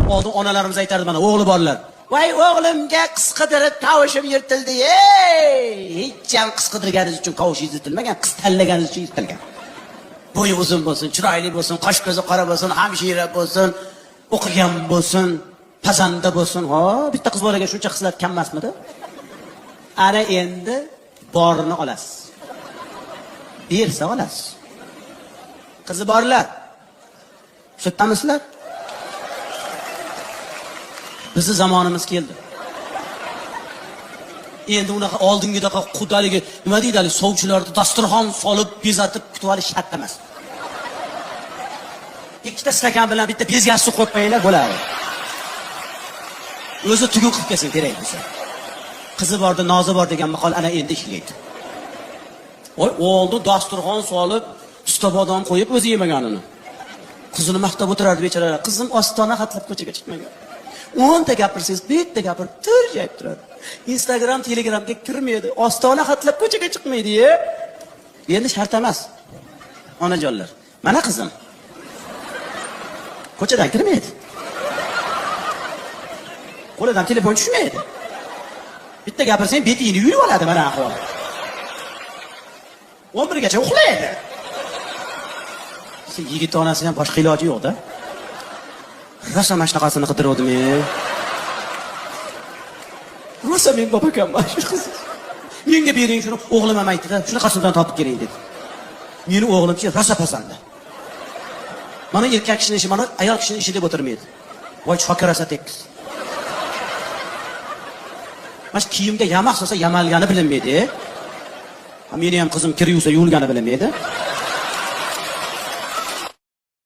Oldin onalarimiz aytardi mana o'g'li borlar. Voy o'g'limga qiz qidirib tovushim yirtildi. Hech ham qiz qidirganingiz uchun qovushingiz yirtilmagan, qiz tanlaganingiz uchun yirtilgan. Bo'yi uzun bo'lsin, chiroyli bo'lsin, qosh ko'zi qora bo'lsin, hamshira bo'lsin, o'qigan bo'lsin, pazanda bo'lsin. Ha, bitta qiz bolaga shuncha xislat kam emasmidi? Ana endi borini olasiz. Bersa olasiz. Qizi borlar. Shu yerdamisizlar? Bizni zamonimiz keldi. Endi unaqa oldingidaqa qudaligi, nima deydi, sovchilarni dasturxon solib, bezatib kutib olish shart emas. Ikkita stakan bilan bitta bezgak suv qo'yib qo'yinglar bo'ladi. O'zi tugun qilib kelsin kerak bo'lsa. Qizi borda, nozi bor degan maqol ana endi ishlaydi. Voy, oldin dasturxon solib, usta bodom qo'yib o'zi yemaganini. Qizini maqtab o'tirardi bechoralar. Qizim ostona xatlab ko'chaga chiqmagan. 10 ta gapirsangiz, bitta gapirib turjayib turadi. Instagram, Telegramga kirmaydi. Ostona xatlab ko'chaga chiqmaydi-ya. Endi shart emas. Onajonlar. Mana qizim. Ko'chadan kirmaydi. Qo'lidan telefon tushmaydi. Bitta gapirsang, betingni yurib oladi mana ahvol. 11 gacha uxlaydi. Sen yigit onasidan boshqa iloji yo'q-da. Rosa mana shunaqasini qidirdim men. Rosa men bobokamman shu qiz. Menga bering shuni, o'g'lim ham aytdi-da, shunaqasidan topib keling dedi. Meni o'g'limchi rosa pasanda. Mana erkak kishining ishi, mana ayol kishining ishi deb o'tirmaydi. Voy chokirasa tekis. Mana kiyimga yamoq solsa yamalgani bilinmaydi. Meni ham qizim kir yuvsa yuvilgani bilinmaydi.